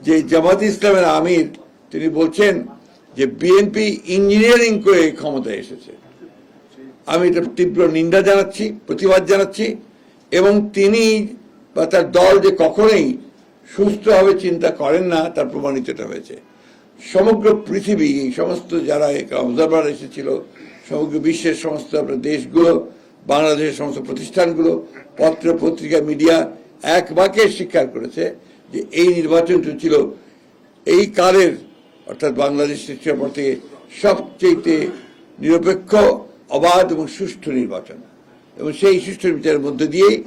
যে জামাত ইসলামের আমির তিনি বলছেন যে বিএনপি ইঞ্জিনিয়ারিং করে ক্ষমতায় এসেছে। আমি এটা তীব্র নিন্দা জানাচ্ছি, প্রতিবাদ জানাচ্ছি, এবং তিনি বা তার দল যে কখনোই সুস্থভাবে চিন্তা করেন না তার প্রমাণিত এটা হয়েছে। সমগ্র পৃথিবী, এই সমস্ত যারা অবজারভার এসেছিল, সমগ্র বিশ্বের সমস্ত দেশগুলো, বাংলাদেশের সমস্ত প্রতিষ্ঠানগুলো, পত্র পত্রিকা, মিডিয়া এক বাক্যে স্বীকার করেছে যে এই নির্বাচনটি ছিল এই কালের, অর্থাৎ বাংলাদেশ সৃষ্টির পর থেকে সবচেয়ে নিরপেক্ষ, অবাধ এবং সুষ্ঠু নির্বাচন। এবং সেই সুষ্ঠু বিচারের মধ্য দিয়েই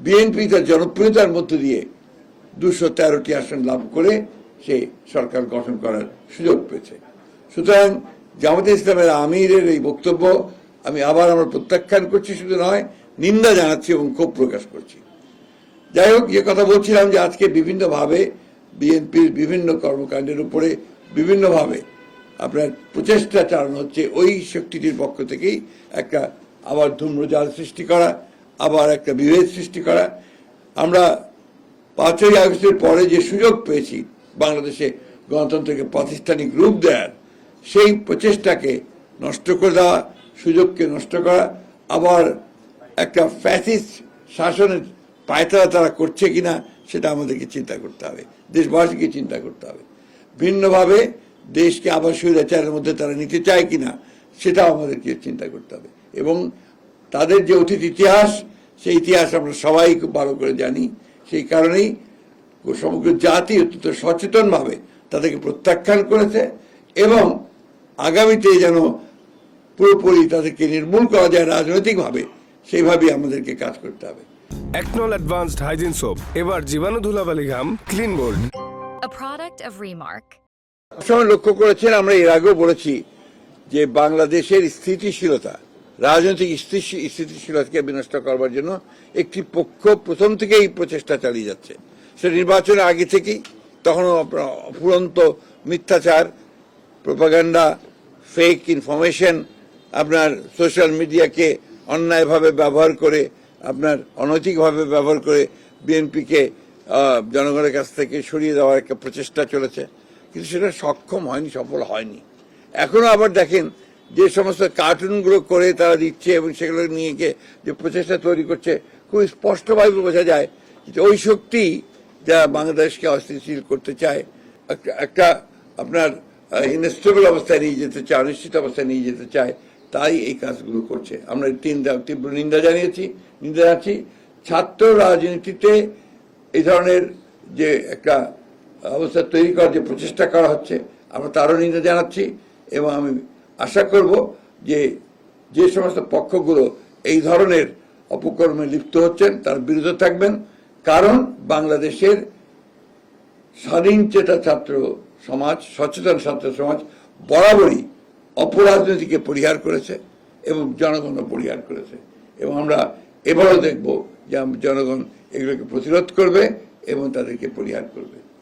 বিএনপি তার জনপ্রিয়তার মধ্য দিয়ে 213টি আসন লাভ করে সে সরকার গঠন করার সুযোগ পেয়েছে। সুতরাং জামাতে ইসলামের আমিরের এই বক্তব্য আমি আবার আমরা প্রত্যাখ্যান করছি, শুধু নয় নিন্দা জানাচ্ছি এবং ক্ষোভ প্রকাশ করছি। যাই হোক, যে কথা বলছিলাম যে আজকে বিভিন্নভাবে বিএনপির বিভিন্ন কর্মকাণ্ডের উপরে বিভিন্নভাবে আপনার প্রচেষ্টা চালানো হচ্ছে ওই শক্তিটির পক্ষ থেকেই, একটা আবার ধূম্রজাল সৃষ্টি করা, আবার একটা বিভেদ সৃষ্টি করা। আমরা 5ই আগস্টের পরে যে সুযোগ পেয়েছি বাংলাদেশে গণতন্ত্রকে প্রাতিষ্ঠানিক রূপ দেওয়ার, সেই প্রচেষ্টাকে নষ্ট করে দেওয়া, সুযোগকে নষ্ট করা, আবার একটা ফ্যাসিস্ট শাসনের পায়তারা তারা করছে কিনা সেটা আমাদেরকে চিন্তা করতে হবে, দেশবাসীকে চিন্তা করতে হবে। ভিন্নভাবে দেশকে আবার স্বৈরাচারের মধ্যে তারা নিতে চায় কিনা সেটাও আমাদেরকে চিন্তা করতে হবে। এবং তাদের যে অতীত ইতিহাস, সেই ইতিহাস আমরা সবাই খুব ভালো করে জানি। সেই কারণেই সমগ্র জাতি অত্যন্ত সচেতনভাবে তাদেরকে প্রত্যাখ্যান করেছে, এবং আগামীতে যেন পুরোপুরি তাদেরকে নির্মূল করা যায় রাজনৈতিকভাবে, সেইভাবেই আমাদেরকে কাজ করতে হবে। একনল অ্যাডভান্সড হাইজিন সোপ এবার জীবাণু ধুলাবালি ঘাম clean bold, a product of Remark. সবসময় লক্ষ্য করেছেন, আমরা এর আগেও বলেছি যে বাংলাদেশের স্থিতিশীলতা, রাজনৈতিক স্থিতিশীলতাকে বিনষ্ট করবার জন্য একটি পক্ষ প্রথম থেকেই প্রচেষ্টা চালিয়ে যাচ্ছে। সে নির্বাচনের আগে থেকেই, তখনও অফুরন্ত মিথ্যাচার, প্রোপাগান্ডা, ফেক ইনফরমেশন, আপনার সোশ্যাল মিডিয়াকে অন্যায়ভাবে ব্যবহার করে, আপনার অনৈতিকভাবে ব্যবহার করে বিএনপিকে জনগণের কাছ থেকে সরিয়ে দেওয়ার একটা প্রচেষ্টা চলেছে, কিন্তু সেটা সক্ষম হয়নি, সফল হয়নি। এখনো আবার দেখেন যে সমস্ত কার্টুনগুলো করে তারা দিচ্ছে এবং সেগুলো নিয়ে গিয়ে যে প্রচেষ্টা তৈরি করছে, খুব স্পষ্টভাবে বোঝা যায় যে ওই শক্তি যা বাংলাদেশকে অস্থিতিশীল করতে চায়, একটা আপনার ইনস্টেবল অবস্থায় নিয়ে যেতে চায়, অনিশ্চিত অবস্থায় নিয়ে যেতে চায়, তাই এই কাজগুলো করছে। আমরা তীব্র নিন্দা জানাচ্ছি। ছাত্র রাজনীতিতে এই ধরনের যে একটা অবস্থা তৈরি করার যে প্রচেষ্টা করা হচ্ছে, আমরা তারও নিন্দা জানাচ্ছি, এবং আমি আশা করব যে যে সমস্ত পক্ষগুলো এই ধরনের অপকর্মে লিপ্ত হচ্ছেন তার বিরুদ্ধে থাকবেন। কারণ বাংলাদেশের স্বাধীনচেতা ছাত্র সমাজ, সচেতন ছাত্র সমাজ বরাবরই অপরাজনীতিকে পরিহার করেছে এবং জনগণও পরিহার করেছে, এবং আমরা এবারও দেখব যে জনগণ এগুলোকে প্রতিরোধ করবে এবং তাদেরকে পরিহার করবে।